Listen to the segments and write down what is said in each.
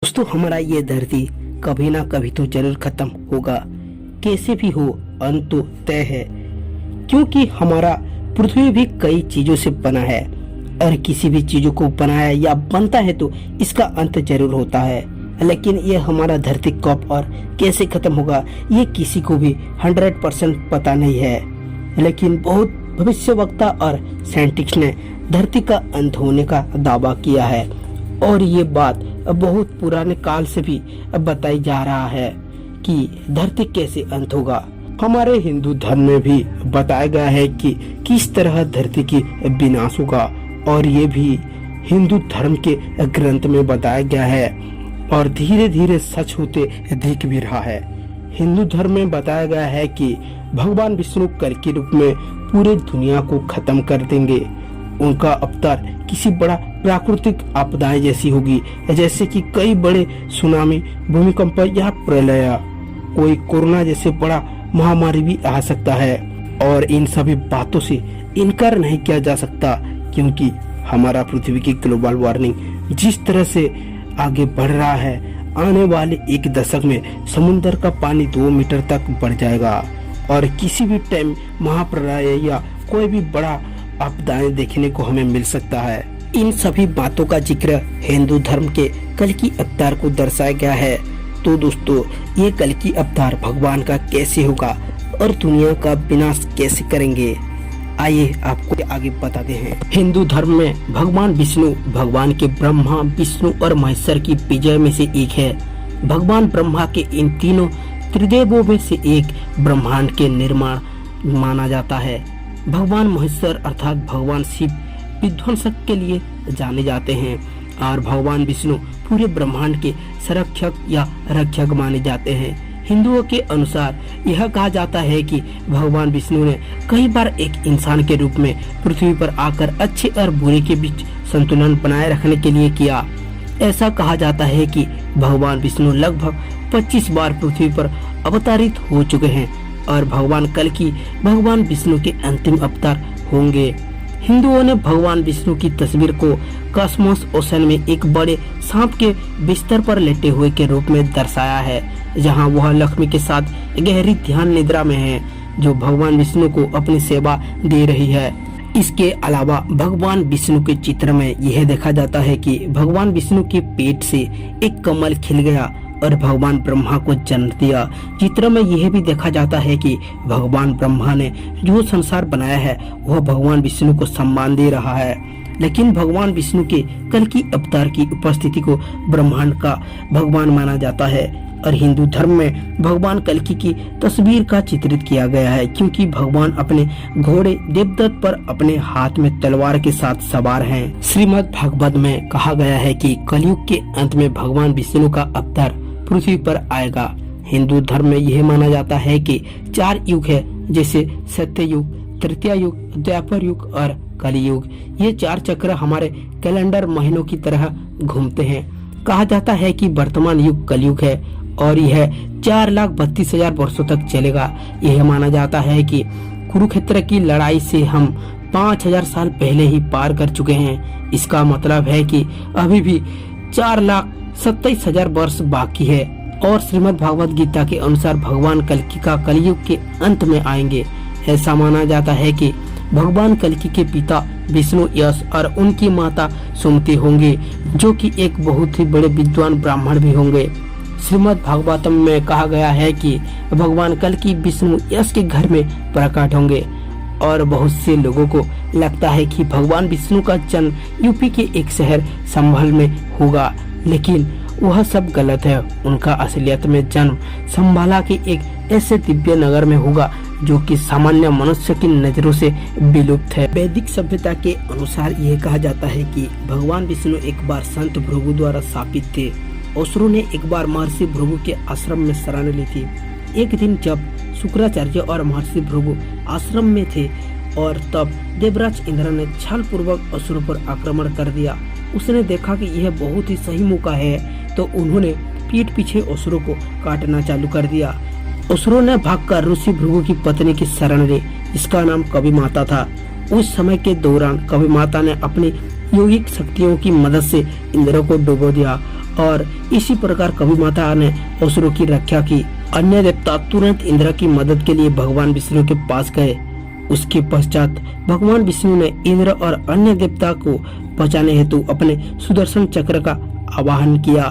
दोस्तों, हमारा ये धरती कभी ना कभी तो जरूर खत्म होगा। कैसे भी हो, अंत तो तय है, क्योंकि हमारा पृथ्वी भी कई चीजों से बना है और किसी भी चीजों को बनाया या बनता है तो इसका अंत जरूर होता है। लेकिन ये हमारा धरती कब और कैसे खत्म होगा ये किसी को भी 100% पता नहीं है। लेकिन बहुत भविष्यवक्ता और साइंटिस्ट ने धरती का अंत होने का दावा किया है और ये बात बहुत पुराने काल से भी बताई जा रहा है कि धरती कैसे अंत होगा। हमारे हिंदू धर्म में भी बताया गया है कि किस तरह धरती की विनाश होगा और ये भी हिंदू धर्म के ग्रंथ में बताया गया है और धीरे धीरे सच होते दिख भी रहा है। हिंदू धर्म में बताया गया है कि भगवान विष्णु कल के रूप में पूरे दुनिया को खत्म कर देंगे। उनका अवतार किसी बड़ा प्राकृतिक आपदाएं जैसी होगी, जैसे कि कई बड़े सुनामी, भूमिकंप या प्रलय। कोई कोरोना जैसे बड़ा महामारी भी आ सकता है और इन सभी बातों से इनकार नहीं किया जा सकता, क्योंकि हमारा पृथ्वी की ग्लोबल वार्मिंग जिस तरह से आगे बढ़ रहा है, आने वाले एक दशक में समुद्र का पानी 2 मीटर तक बढ़ जाएगा और किसी भी टाइम महाप्रलय या कोई भी बड़ा आपदाएं देखने को हमें मिल सकता है। इन सभी बातों का जिक्र हिंदू धर्म के कल की अवतार को दर्शाया गया है। तो दोस्तों, ये कल की अवतार भगवान का कैसे होगा और दुनिया का विनाश कैसे करेंगे, आइए आपको आगे बताते हैं। हिंदू धर्म में भगवान विष्णु भगवान के ब्रह्मा, विष्णु और महेश्वर की विजय में से एक है। भगवान ब्रह्मा के इन तीनों त्रिदेवों में से एक ब्रह्मांड के निर्माण माना जाता है। भगवान महेश्वर अर्थात भगवान शिव विध्वंसक के लिए जाने जाते हैं और भगवान विष्णु पूरे ब्रह्मांड के संरक्षक या रक्षक माने जाते हैं। हिंदुओं के अनुसार यह कहा जाता है कि भगवान विष्णु ने कई बार एक इंसान के रूप में पृथ्वी पर आकर अच्छे और बुरे के बीच संतुलन बनाए रखने के लिए किया। ऐसा कहा जाता है कि भगवान विष्णु लगभग 25 बार पृथ्वी पर अवतरित हो चुके हैं और भगवान कल की भगवान विष्णु के अंतिम अवतार होंगे। हिंदुओं ने भगवान विष्णु की तस्वीर को कॉस्मोस ओशन में एक बड़े सांप के बिस्तर पर लेटे हुए के रूप में दर्शाया है, जहां वह लक्ष्मी के साथ गहरी ध्यान निद्रा में है, जो भगवान विष्णु को अपनी सेवा दे रही है। इसके अलावा भगवान विष्णु के चित्र में यह देखा जाता है कि भगवान विष्णु के पेट से एक कमल खिल गया और भगवान ब्रह्मा को जन्म दिया। चित्र में यह भी देखा जाता है कि भगवान ब्रह्मा ने जो संसार बनाया है वह भगवान विष्णु को सम्मान दे रहा है। लेकिन भगवान विष्णु के कल की अवतार की उपस्थिति को ब्रह्मांड का भगवान माना जाता है और हिंदू धर्म में भगवान कल्कि की तस्वीर का चित्रित किया गया है, क्योंकि भगवान अपने घोड़े देवदत्त पर अपने हाथ में तलवार के साथ सवार हैं। श्रीमद् भागवत में कहा गया है कि कलयुग के अंत में भगवान विष्णु का अवतार पृथ्वी पर आएगा। हिंदू धर्म में यह माना जाता है कि 4 युग है, जैसे सत्य युग, तृतीया युग, द्वापर युग और कलियुग। ये 4 चक्र हमारे कैलेंडर महीनों की तरह घूमते हैं। कहा जाता है कि वर्तमान युग कलयुग है और यह 4,32,000 वर्षों तक चलेगा। यह माना जाता है कि कुरुक्षेत्र की लड़ाई से हम 5,000 साल पहले ही पार कर चुके हैं। इसका मतलब है कि अभी भी 4,27,000 वर्ष बाकी है और श्रीमद् भागवत गीता के अनुसार भगवान कल्कि का कलयुग के अंत में आएंगे। ऐसा माना जाता है कि भगवान कल्कि के पिता विष्णु यश और उनकी माता सुमति होंगे, जो कि एक बहुत ही बड़े विद्वान ब्राह्मण भी होंगे। श्रीमद् भागवतम में कहा गया है कि भगवान कल्कि विष्णु यश के घर में प्रकट होंगे और बहुत से लोगों को लगता है कि भगवान विष्णु का जन्म यूपी के एक शहर संभल में होगा, लेकिन वह सब गलत है। उनका असलियत में जन्म संभाला के एक ऐसे दिव्य नगर में होगा जो कि सामान्य मनुष्य की नजरों से विलुप्त है। वैदिक सभ्यता के अनुसार यह कहा जाता है कि भगवान विष्णु एक बार संत भृगु द्वारा शापित थे। असुरों ने एक बार महर्षि भृगु के आश्रम में शरण ली थी। एक दिन जब शुक्राचार्य और महर्षि भृगु आश्रम में थे और तब देवराज इंद्र ने छल पूर्वक असुरों पर आक्रमण कर दिया। उसने देखा कि यह बहुत ही सही मौका है, तो उन्होंने पीठ पीछे असुरों को काटना चालू कर दिया। असुरों ने भागकर ऋषि भृगु की पत्नी की शरण ली, जिसका नाम कवि माता था। उस समय के दौरान कवि माता ने अपनी योगिक शक्तियों की मदद से इंद्र को डुबो दिया और इसी प्रकार कभी माता ने असुरों की रक्षा की। अन्य देवता तुरंत इंद्र की मदद के लिए भगवान विष्णु के पास गए। उसके पश्चात भगवान विष्णु ने इंद्र और अन्य देवता को बचाने हेतु अपने सुदर्शन चक्र का आवाहन किया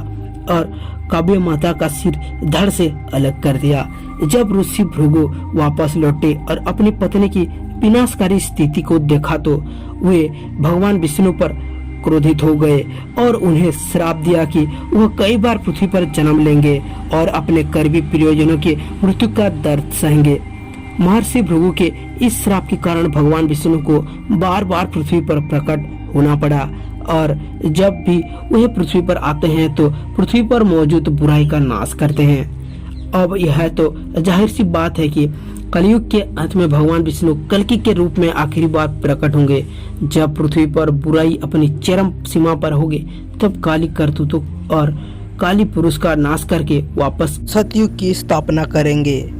और काव्य माता का सिर धड़ से अलग कर दिया। जब ऋषि भृगु वापस लौटे और अपनी पत्नी की विनाशकारी स्थिति को देखा तो वे भगवान विष्णु पर क्रोधित हो गए और उन्हें श्राप दिया कि वह कई बार पृथ्वी पर जन्म लेंगे और अपने करीबी प्रियजनों की मृत्यु का दर्द सहेंगे। महर्षि भृगु के इस श्राप के कारण भगवान विष्णु को बार बार पृथ्वी पर प्रकट होना पड़ा और जब भी वह पृथ्वी पर आते हैं तो पृथ्वी पर मौजूद बुराई का नाश करते हैं। अब यह तो जाहिर सी बात है कि कलयुग के अंत में भगवान विष्णु कल्कि के रूप में आखिरी बार प्रकट होंगे। जब पृथ्वी पर बुराई अपनी चरम सीमा पर होगी तब काली करतूतों और काली पुरुष का नाश करके वापस सतयुग की स्थापना करेंगे।